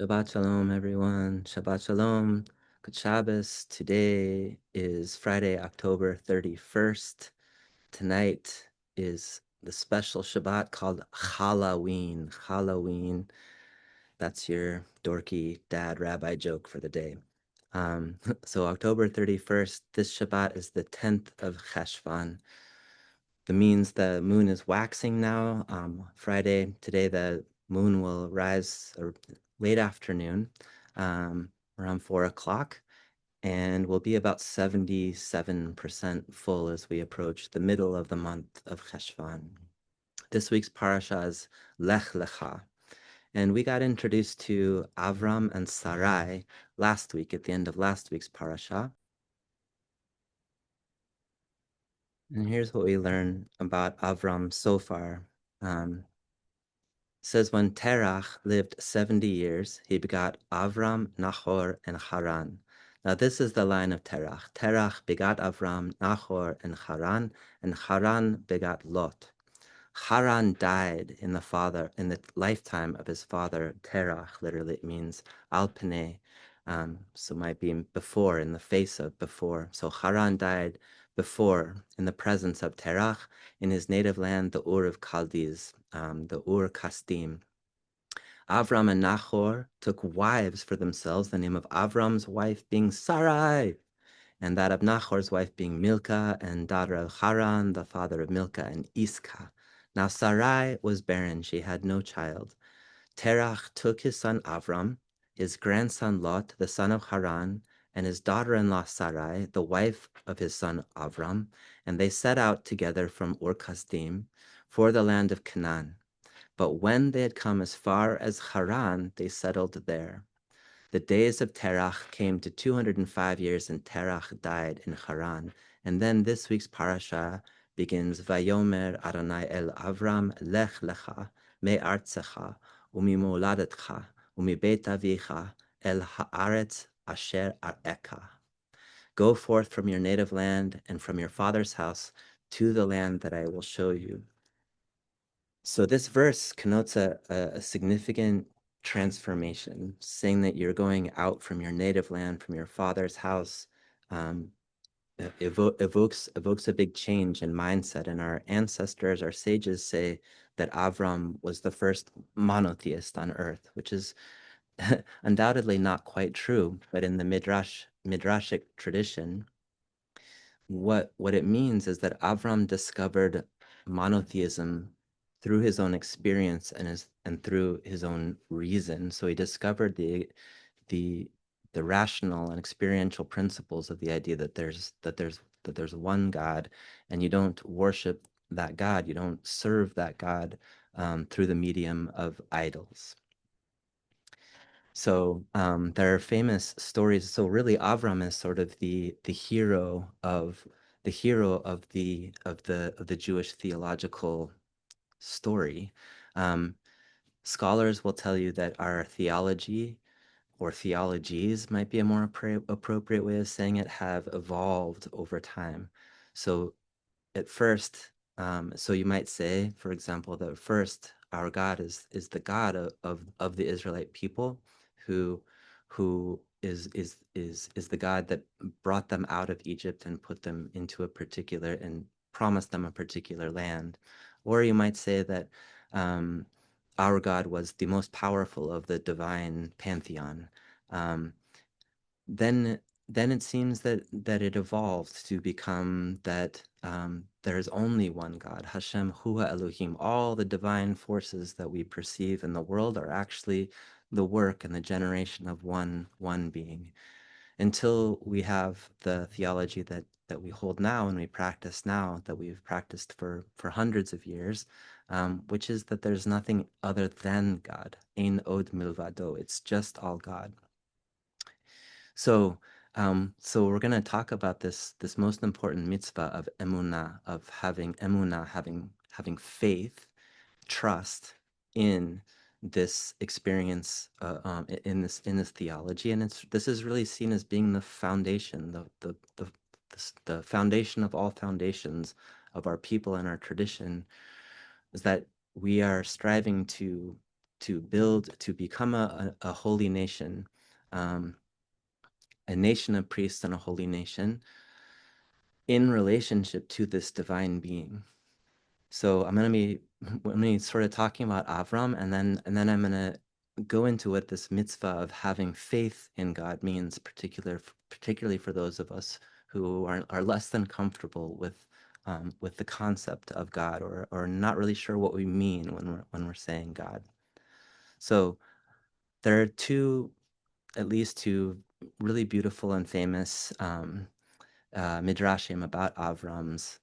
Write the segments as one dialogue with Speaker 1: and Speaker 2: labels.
Speaker 1: Shabbat Shalom, everyone. Shabbat Shalom. Good Shabbos. Today is Friday, October 31st. Tonight is the special Shabbat called Halloween. Halloween. That's your dorky dad rabbi joke for the day. So October 31st, this Shabbat is the 10th of Cheshvan. That means the moon is waxing now. Friday, today, the moon will rise late afternoon, around 4 o'clock, and will be about 77% full as we approach the middle of the month of Cheshvan. This week's parasha is Lech Lecha, and we got introduced to Avram and Sarai last week at the end of last week's parasha. And here's what we learn about Avram so far. Says when Terach lived 70 years, he begot Avram, Nahor, and Haran. Now this is the line of Terach. Terach begot Avram, Nahor, and Haran begot Lot. Haran died in the lifetime of his father Terach. Literally, it means alpene, so might be before, in the face of before. So Haran died before, in the presence of Terach, in his native land, the Ur of Chaldees, the Ur Kasdim. Avram and Nahor took wives for themselves, the name of Avram's wife being Sarai, and that of Nahor's wife being Milcah, and daughter of Haran, the father of Milcah and Iscah. Now Sarai was barren, she had no child. Terach took his son Avram, his grandson Lot, the son of Haran, and his daughter-in-law Sarai, the wife of his son Avram, and they set out together from Ur Kasdim for the land of Canaan. But when they had come as far as Haran, they settled there. The days of Terach came to 205 years, and Terach died in Haran. And then this week's parasha begins, Vayomer Adonai el Avram, Lech Lecha, me artzecha, umi moladetcha, umi bet avicha, el haaretz asher areka. Go forth from your native land and from your father's house to the land that I will show you. So this verse connotes a significant transformation, saying that you're going out from your native land, from your father's house, um, evokes a big change in mindset. And our ancestors, our sages say that Avram was the first monotheist on earth, which is undoubtedly not quite true. But in the midrashic tradition, what it means is that Avram discovered monotheism through his own experience and through his own reason. So he discovered the the rational and experiential principles of the idea that there's one God, and you don't worship that God, you don't serve that God through the medium of idols. So there are famous stories. So really, Avram is sort of the hero of the Jewish theological story. Um, Scholars will tell you that our theology or theologies might be a more appropriate way of saying it, have evolved over time. So at first, so you might say, for example, that first our God is the God of the Israelite people, who who is the God that brought them out of Egypt and put them into a particular and promised them a particular land. Or you might say that our God was the most powerful of the divine pantheon. Um, then then it seems that it evolved to become that there is only one God, Hashem Hua Elohim. All the divine forces that we perceive in the world are actually the work and the generation of one being. Until we have the theology that we hold now and we practice now, that we've practiced for hundreds of years, which is that there's nothing other than God. Ein od milvado. It's just all God. So we're going to talk about this most important mitzvah of emunah, of having emunah, having faith, trust in this experience, in this theology, and this is really seen as being the foundation, the foundation of all foundations of our people and our tradition, is that we are striving to to become a holy nation, um, a nation of priests and a holy nation in relationship to this divine being. So I'm going to be sort of talking about Avram, and then I'm going to go into what this mitzvah of having faith in God means, particularly for those of us who are less than comfortable with the concept of God, or not really sure what we mean when we're saying God. So there are at least two really beautiful and famous midrashim about Avram's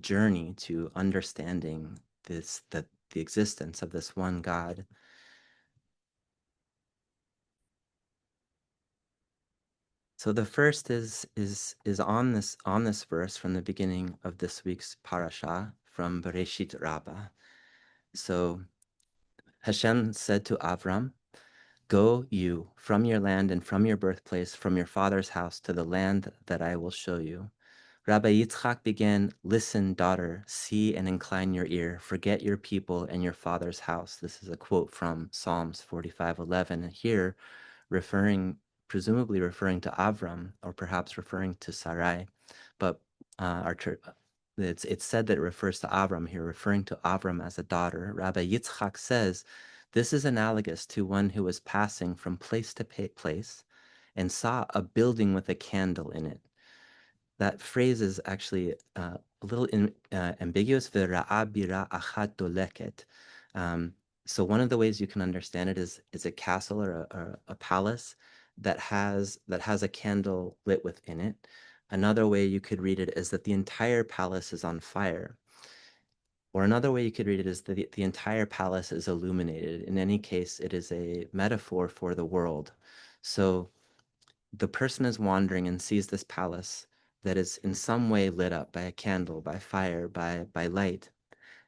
Speaker 1: journey to understanding the existence of this one God. So the first is on this verse from the beginning of this week's parasha from Bereshit Rabbah. So Hashem said to Avram, "Go you from your land and from your birthplace, from your father's house, to the land that I will show you." Rabbi Yitzchak began, "Listen, daughter, see and incline your ear. Forget your people and your father's house." This is a quote from Psalms 45:11. Here, presumably referring to Avram, or perhaps referring to Sarai, but it's said that it refers to Avram here, referring to Avram as a daughter. Rabbi Yitzchak says, this is analogous to one who was passing from place to place and saw a building with a candle in it. That phrase is actually a little ambiguous. V'ra'a bira achat doleket. So one of the ways you can understand it is a castle or a palace that has a candle lit within it. Another way you could read it is that the entire palace is on fire. Or another way you could read it is that the entire palace is illuminated. In any case, it is a metaphor for the world. So the person is wandering and sees this palace that is in some way lit up by a candle, by fire, by light.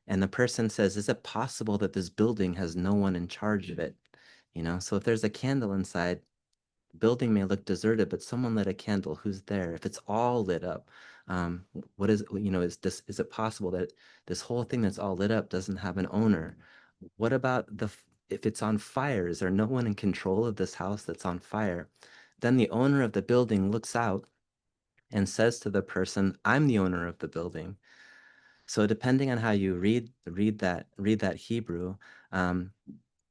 Speaker 1: And the person says, is it possible that this building has no one in charge of it? So if there's a candle inside, the building may look deserted, but someone lit a candle. Who's there? If it's all lit up, what is, is it possible that this whole thing that's all lit up doesn't have an owner? What about if it's on fire? Is there no one in control of this house that's on fire? Then the owner of the building looks out and says to the person, "I'm the owner of the building." So depending on how you read that Hebrew,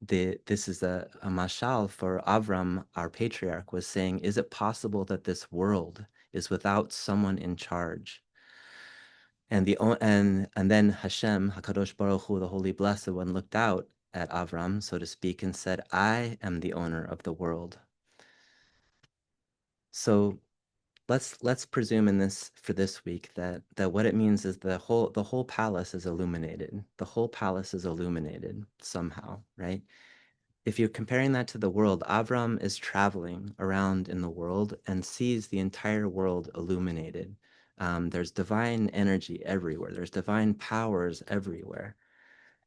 Speaker 1: this is a mashal for Avram, our patriarch, was saying, is it possible that this world is without someone in charge? And then Hashem, Hakadosh Baruch Hu, the Holy Blessed One, looked out at Avram, so to speak, and said, "I am the owner of the world." So let's presume for this week that what it means is the whole palace is illuminated. The whole palace is illuminated somehow, right? If you're comparing that to the world, Avram is traveling around in the world and sees the entire world illuminated. There's divine energy everywhere. There's divine powers everywhere.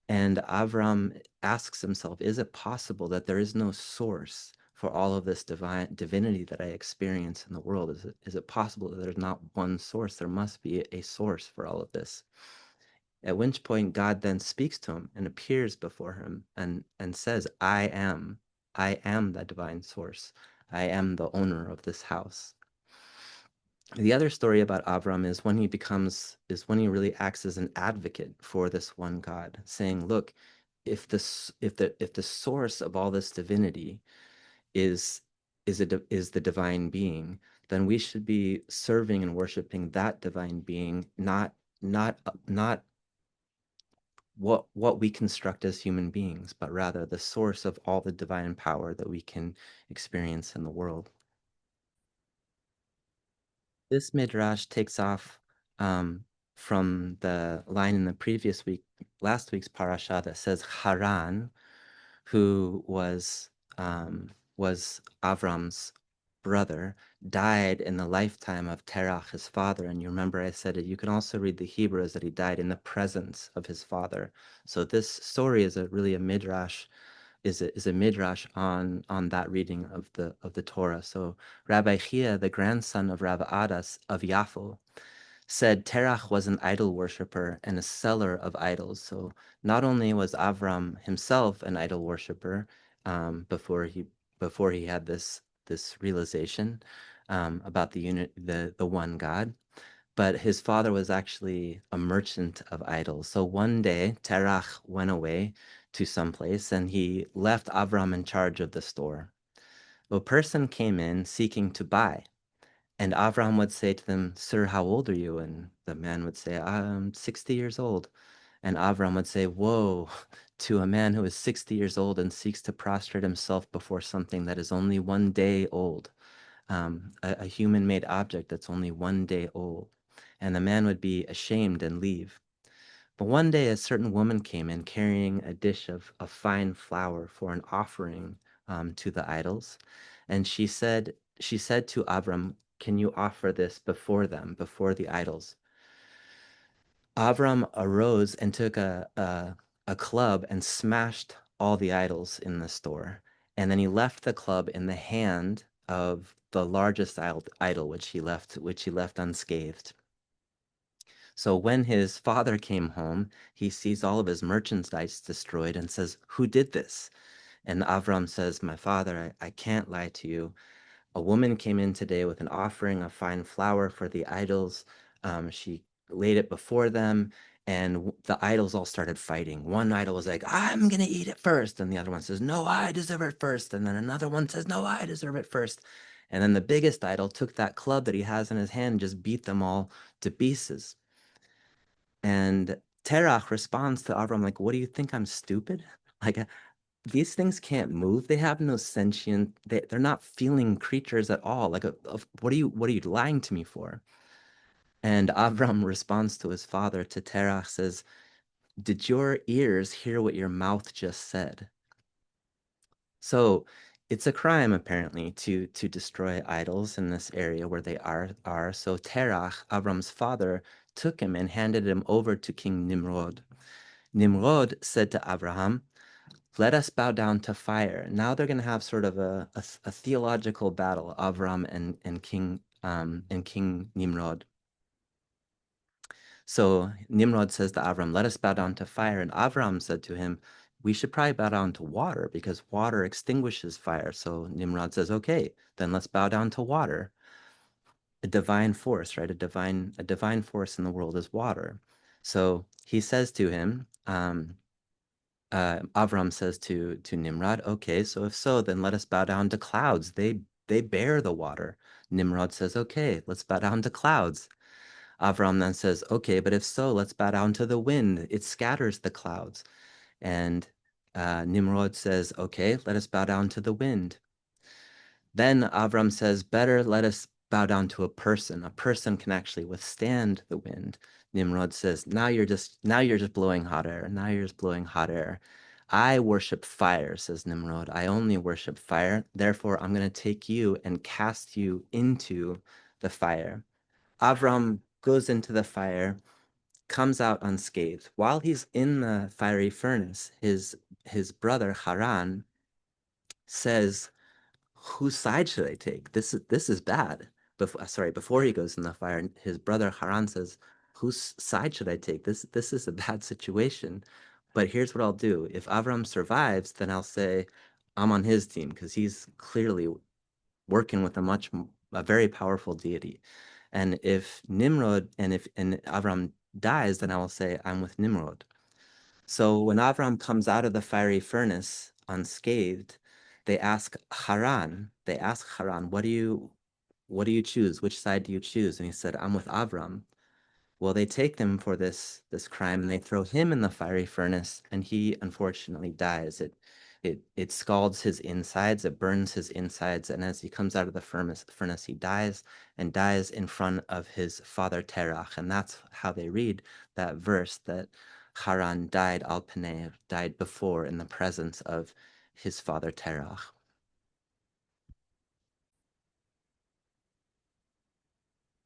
Speaker 1: And Avram asks himself, is it possible that there is no source for all of this divinity that I experience in the world? Is it possible that there's not one source? There must be a source for all of this. At which point God then speaks to him and appears before him and says, I am the divine source. I am the owner of this house. The other story about Avram is when he really acts as an advocate for this one God, saying, look, if the source of all this divinity is the divine being, then we should be serving and worshiping that divine being, not what we construct as human beings, but rather the source of all the divine power that we can experience in the world. This midrash takes off from the line in last week's parasha that says Haran, who was Avram's brother, died in the lifetime of Terach, his father. And you remember I said it. You can also read the Hebrew as that he died in the presence of his father. So this story is really a midrash is a midrash on that reading of the Torah. So Rabbi Chia, the grandson of Rabbi Adas of Yafo, said Terach was an idol worshiper and a seller of idols. So not only was Avram himself an idol worshiper before he had this realization about the one God, but his father was actually a merchant of idols. So one day Terach went away to some place and he left Avram in charge of the store. A person came in seeking to buy. And Avram would say to them, Sir, how old are you? And the man would say, I'm 60 years old. And Avram would say, Whoa, to a man who is 60 years old and seeks to prostrate himself before something that is only one day old, a human-made object that's only one day old. And the man would be ashamed and leave. But one day a certain woman came in carrying a dish of fine flour for an offering to the idols. And she said to Abram, can you offer this before them, before the idols? Avram arose and took a club and smashed all the idols in the store. And then he left the club in the hand of the largest idol, which he left unscathed. So when his father came home, he sees all of his merchandise destroyed and says, who did this? And Avram says, my father, I can't lie to you. A woman came in today with an offering of fine flour for the idols. She laid it before them, and the idols all started fighting. One idol was like, I'm going to eat it first. And the other one says, no, I deserve it first. And then another one says, no, I deserve it first. And then the biggest idol took that club that he has in his hand and just beat them all to pieces. And Terach responds to Avram like, what do you think, I'm stupid? Like, these things can't move. They have no sentient, they're not feeling creatures at all. Like, what are you lying to me for? And Avram responds to his father, to Terach, says, did your ears hear what your mouth just said? So it's a crime, apparently, to destroy idols in this area where they are. So Terach, Avram's father, took him and handed him over to King Nimrod. Nimrod said to Abraham, let us bow down to fire. Now they're going to have sort of a theological battle, Avram and King Nimrod. So Nimrod says to Avram, let us bow down to fire. And Avram said to him, we should probably bow down to water because water extinguishes fire. So Nimrod says, okay, then let's bow down to water. A divine force, right? A divine force in the world is water. So he says to him, Avram says to Nimrod, okay, so if so, then let us bow down to clouds. They bear the water. Nimrod says, okay, let's bow down to clouds. Avram then says, okay, but if so, let's bow down to the wind. It scatters the clouds. And Nimrod says, okay, let us bow down to the wind. Then Avram says, better let us bow down to a person. A person can actually withstand the wind. Nimrod says, now you're just blowing hot air. Now you're just blowing hot air. I worship fire, says Nimrod. I only worship fire. Therefore, I'm going to take you and cast you into the fire. Avram goes into the fire, comes out unscathed. While he's in the fiery furnace, his brother Haran says, whose side should I take? This is bad. Before he goes in the fire, his brother Haran says, whose side should I take? This is a bad situation. But here's what I'll do. If Avram survives, then I'll say I'm on his team because he's clearly working with a very powerful deity. And if Avram dies, then I will say I'm with Nimrod. So when Avram comes out of the fiery furnace unscathed, they ask Haran, what do you choose? Which side do you choose? And he said, I'm with Avram. Well, they take him for this crime and they throw him in the fiery furnace, and he unfortunately dies. It scalds his insides, it burns his insides, and as he comes out of the furnace, he dies and dies in front of his father Terach. And that's how they read that verse that Haran died al Pnei, died before in the presence of his father Terach.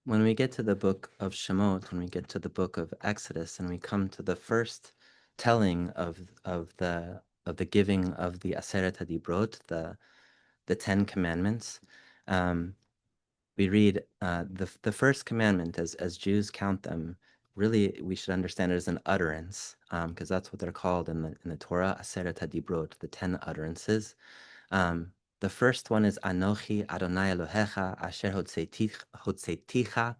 Speaker 1: When we get to the book of Shemot, when we get to the book of Exodus, and we come to the first telling of the giving of the Aseret HaDibrot, the Ten Commandments, um, we read the first commandment, as Jews count them. Really, we should understand it as an utterance, because that's what they're called in the Torah, Aseret HaDibrot, the 10 utterances. The first one is Anochi Adonai Elohecha Asher Hotzeticha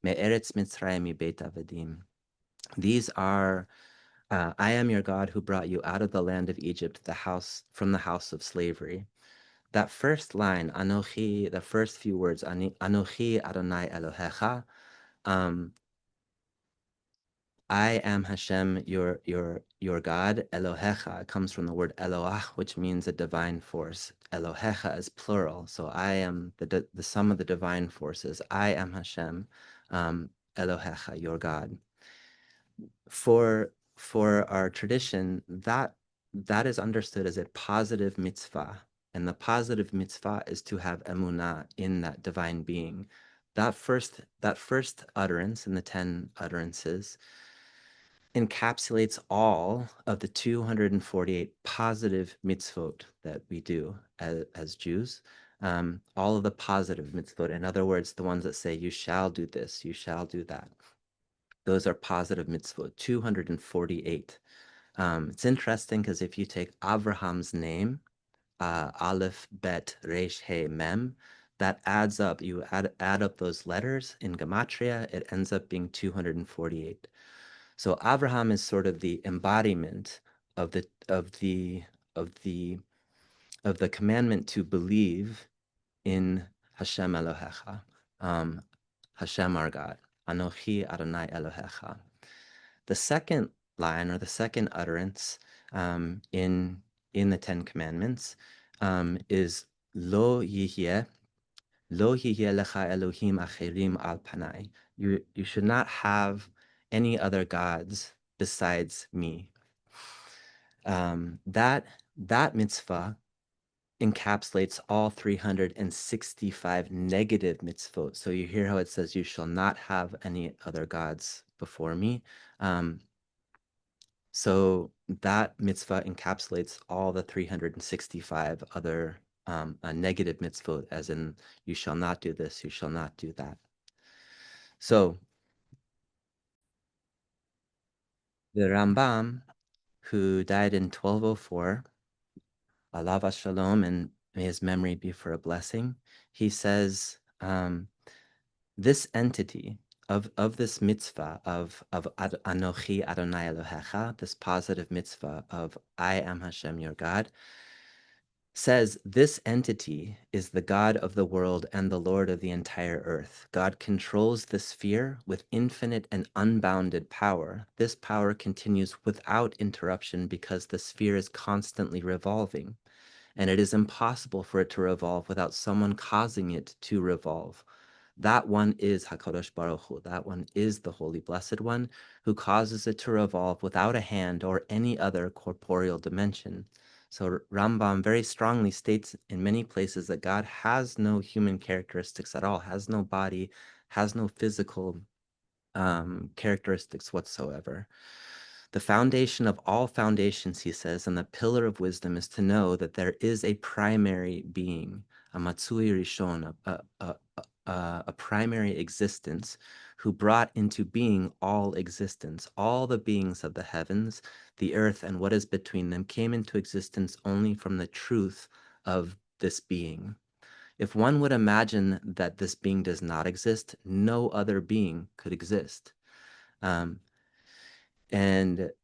Speaker 1: Me'eretz Mitzrayim Mibeit Avadim. These are I am your God who brought you out of the land of Egypt, from the house of slavery. That first line, Anochi, the first few words, Anochi Adonai Elohecha, I am Hashem, your God. Elohecha comes from the word Eloach, which means a divine force. Elohecha is plural, so I am the sum of the divine forces. I am Hashem, Elohecha, your God. For our tradition, that is understood as a positive mitzvah, and the positive mitzvah is to have emunah in that divine being. That first utterance in the 10 utterances encapsulates all of the 248 positive mitzvot that we do as Jews. All of the positive mitzvot, in other words, the ones that say, you shall do this, you shall do that. Those are positive mitzvot, 248. It's interesting because if you take Abraham's name, Aleph, Bet, Resh, He, Mem, that adds up. You add up those letters in Gematria, it ends up being 248. So Abraham is sort of the embodiment of the commandment to believe in Hashem Elohecha, Hashem our God, Anochi Adonai Elohecha. The second line, or the second utterance in the 10 Commandments is Lo Yihyeh Lecha Elohim Acherim Al Panai. You should not have any other gods besides me. That mitzvah encapsulates all 365 negative mitzvot. So you hear how it says, you shall not have any other gods before me. So that mitzvah encapsulates all the 365 other negative mitzvot, as in, you shall not do this, you shall not do that. So the Rambam, who died in 1204, Alav Shalom, and may his memory be for a blessing, he says, this entity of this mitzvah of Anochi Adonai Elohecha, this positive mitzvah of I am Hashem your God, says this entity is the God of the world and the Lord of the entire earth. God controls the sphere with infinite and unbounded power. This power continues without interruption because the sphere is constantly revolving, and it is impossible for it to revolve without someone causing it to revolve. That one is HaKadosh Baruch Hu. That one is the Holy Blessed One, who causes it to revolve without a hand or any other corporeal dimension. So Rambam very strongly states in many places that God has no human characteristics at all, has no body, has no physical characteristics whatsoever. The foundation of all foundations, he says, and the pillar of wisdom is to know that there is a primary being, a Matsui Rishon, a primary existence, who brought into being all existence. All the beings of the heavens, the earth, and what is between them came into existence only from the truth of this being. If one would imagine that this being does not exist, no other being could exist. And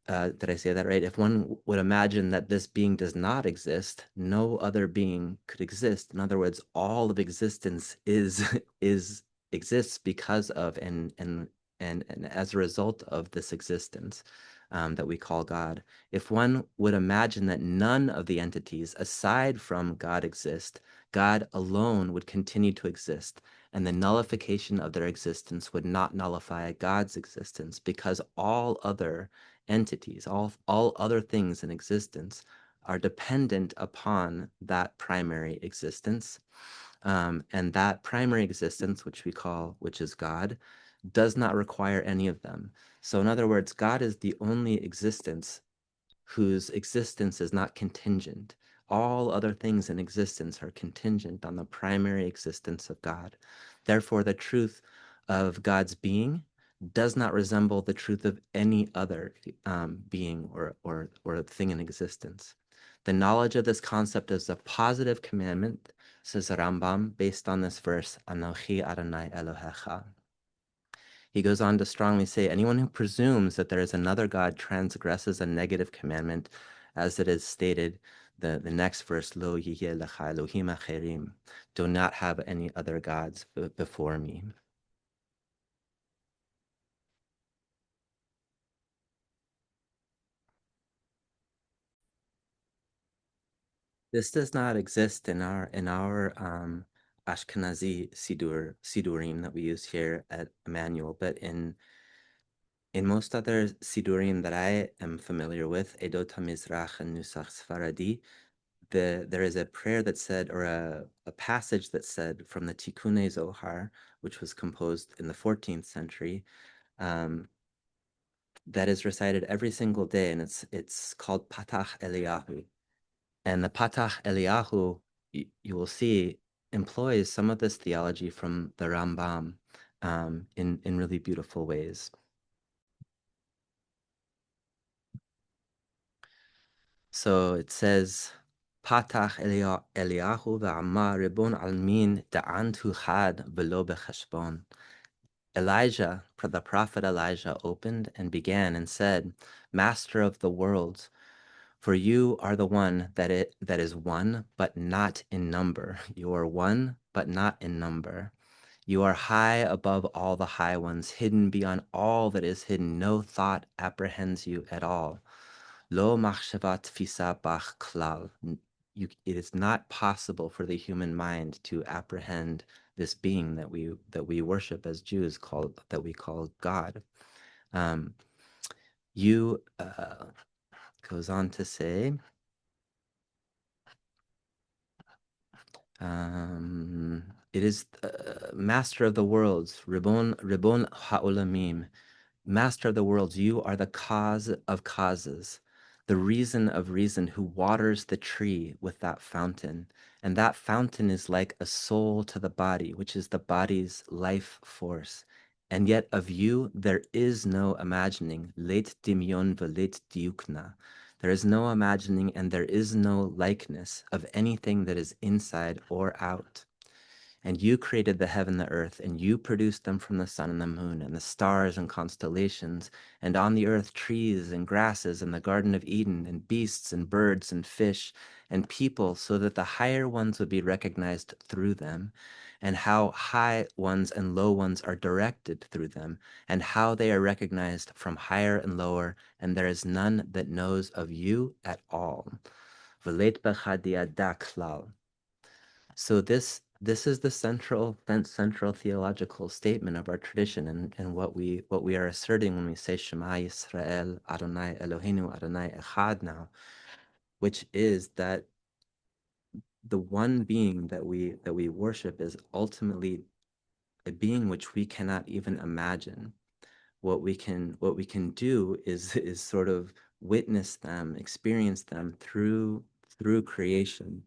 Speaker 1: did I say that right? If one would imagine that this being does not exist, no other being could exist. In other words, all of existence exists because of and as a result of this existence that we call God. If one would imagine that none of the entities aside from God exist, God alone would continue to exist, and the nullification of their existence would not nullify God's existence, because all other entities, all other things in existence are dependent upon that primary existence. And that primary existence, which is God, does not require any of them. So in other words, God is the only existence whose existence is not contingent. All other things in existence are contingent on the primary existence of God. Therefore, the truth of God's being does not resemble the truth of any other being or thing in existence. The knowledge of this concept is a positive commandment, says Rambam, based on this verse, Anochi Adonai Elohecha. He goes on to strongly say, anyone who presumes that there is another God transgresses a negative commandment, as it is stated, the next verse, Lo yihye lecha Elohim acherim, do not have any other gods before me. This does not exist in our Ashkenazi sidurim that we use here at Emmanuel, but in most other sidurim that I am familiar with, Edot HaMizrach and Nusach Sfaradi, there is a prayer that said, or a passage that said from the Tikkunei Zohar, which was composed in the 14th century, that is recited every single day, and it's called Patach Eliyahu. And the Patach Eliyahu, you will see, employs some of this theology from the Rambam in really beautiful ways. So it says, Patach Eliyahu va'amar ribon almin da'antu chad v'lo becheshbon. Elijah, the prophet Elijah, opened and began and said, Master of the worlds, for you are the one that is one, but not in number. You are one, but not in number. You are high above all the high ones, hidden beyond all that is hidden. No thought apprehends you at all. Lo machshavat tfisa bach klal. It is not possible for the human mind to apprehend this being that we worship as Jews, that we call God. You goes on to say, it is master of the worlds, Ribon ha'olamim, master of the worlds. You are the cause of causes, the reason of reason, who waters the tree with that fountain. And that fountain is like a soul to the body, which is the body's life force. And yet of you there is no imagining, leit dimyon veleit diukna. There is no imagining and there is no likeness of anything that is inside or out. And you created the heaven, the earth, and you produced them from the sun and the moon, and the stars and constellations, and on the earth trees and grasses, and the Garden of Eden, and beasts and birds and fish and people, so that the higher ones would be recognized through them, and how high ones and low ones are directed through them, and how they are recognized from higher and lower, and there is none that knows of you at all. V'leit b'cha di'ada klal. So this is the central theological statement of our tradition, and what we are asserting when we say Shema Yisrael Adonai Eloheinu Adonai Echad now, which is that the one being that we worship is ultimately a being which we cannot even imagine. What we can do is sort of witness them, experience them through creation.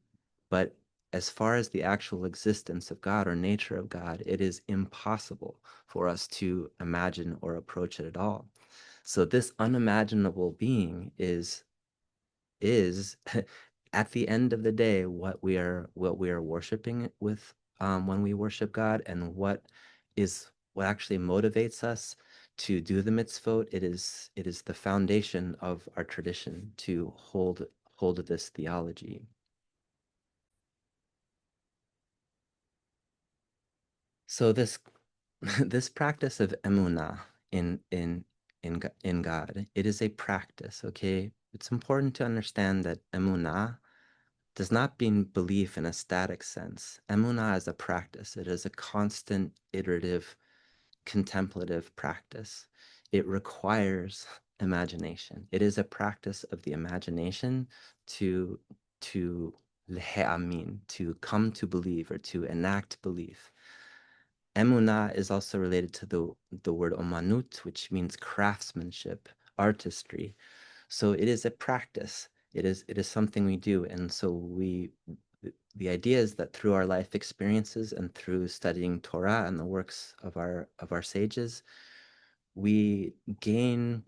Speaker 1: But as far as the actual existence of God or nature of God, it is impossible for us to imagine or approach it at all. So this unimaginable being is at the end of the day what we are worshiping with when we worship God, and what actually motivates us to do the mitzvot. It is the foundation of our tradition to hold this theology. So this this practice of emunah in God, it is a practice, okay? It's important to understand that emunah does not mean belief in a static sense. Emunah is a practice. It is a constant, iterative, contemplative practice. It requires imagination. It is a practice of the imagination to lehe'amin, to come to believe or to enact belief. Emunah is also related to the word omanut, which means craftsmanship, artistry. So it is a practice. It is something we do, and so the idea is that through our life experiences and through studying Torah and the works of our sages, we gain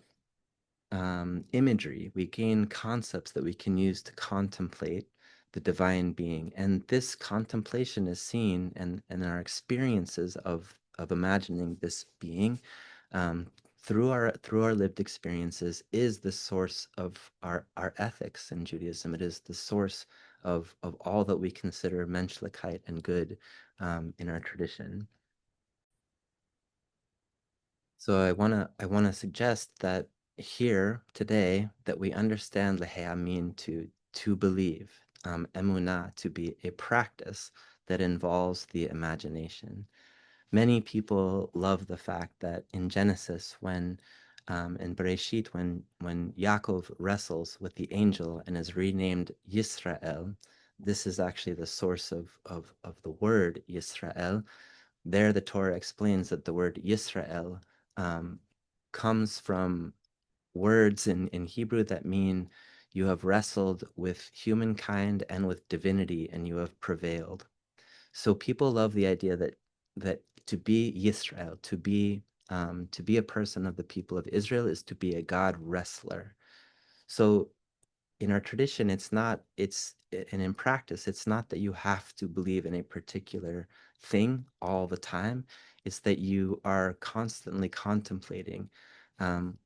Speaker 1: imagery, we gain concepts that we can use to contemplate the divine being. And this contemplation is seen and our experiences of imagining this being um, through our lived experiences is the source of our ethics in Judaism. It is the source of all that we consider menschlikeit and good in our tradition. So I wanna suggest that here today that we understand leheamin to believe, emunah to be a practice that involves the imagination. Many people love the fact that in Genesis, when in Bereshit, when Yaakov wrestles with the angel and is renamed Yisrael, this is actually the source of the word Yisrael. There, the Torah explains that the word Yisrael um, comes from words in Hebrew that mean you have wrestled with humankind and with divinity and you have prevailed. So people love the idea that to be Yisrael, to be a person of the people of Israel is to be a God wrestler. So in our tradition, and in practice, it's not that you have to believe in a particular thing all the time. It's that you are constantly contemplating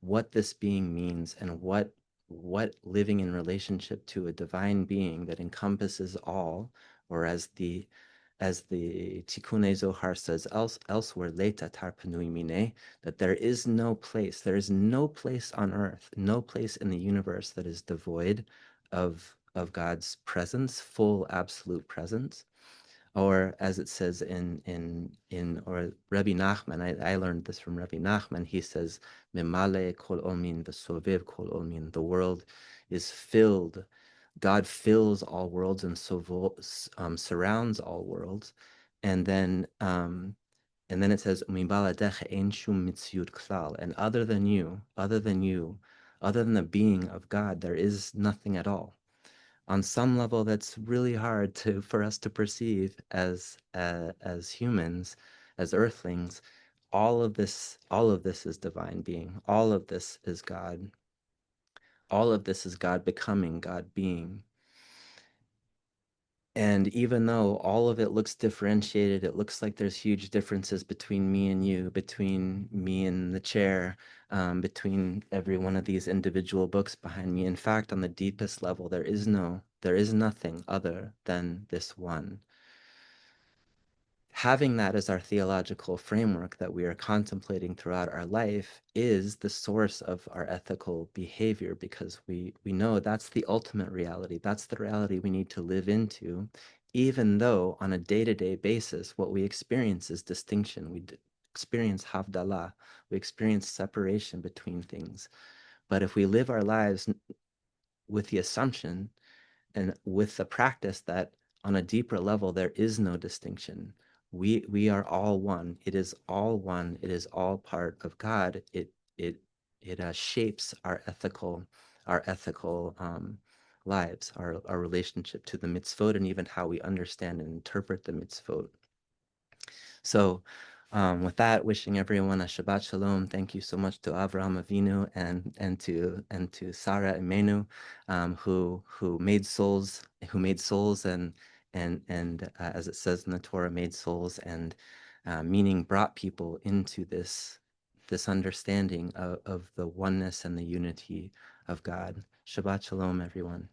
Speaker 1: what this being means and what living in relationship to a divine being that encompasses all, or as the Tikkun Zohar says elsewhere, Leta tarpanui mine, that there is no place on earth, no place in the universe that is devoid of God's presence, full absolute presence. Or as it says or Rabbi Nachman, I learned this from Rabbi Nachman. He says, "Memale kol olmin v'sovev kol olmin." The world is filled. God fills all worlds and surrounds all worlds, and then it says, "Umibaladecha ein shum mitziut klal." And other than the being of God, there is nothing at all. On some level, that's really hard for us to perceive as humans, as earthlings. All of this is divine being. All of this is God. All of this is God becoming, God being. And even though all of it looks differentiated, it looks like there's huge differences between me and you, between me and the chair, between every one of these individual books behind me. In fact, on the deepest level, there is nothing other than this one. Having that as our theological framework that we are contemplating throughout our life is the source of our ethical behavior, because we know that's the ultimate reality. That's the reality we need to live into, even though on a day-to-day basis, what we experience is distinction. Experience havdalah. We experience separation between things. But if we live our lives with the assumption and with the practice that on a deeper level there is no distinction, we are all one. It is all one. It is all part of God. It shapes our ethical lives, our relationship to the mitzvot, and even how we understand and interpret the mitzvot. So, with that, wishing everyone a Shabbat Shalom. Thank you so much to Avraham Avinu and to Sarah Imenu, who made souls and as it says in the Torah, made souls, and meaning brought people into this understanding of the oneness and the unity of God. Shabbat Shalom, everyone.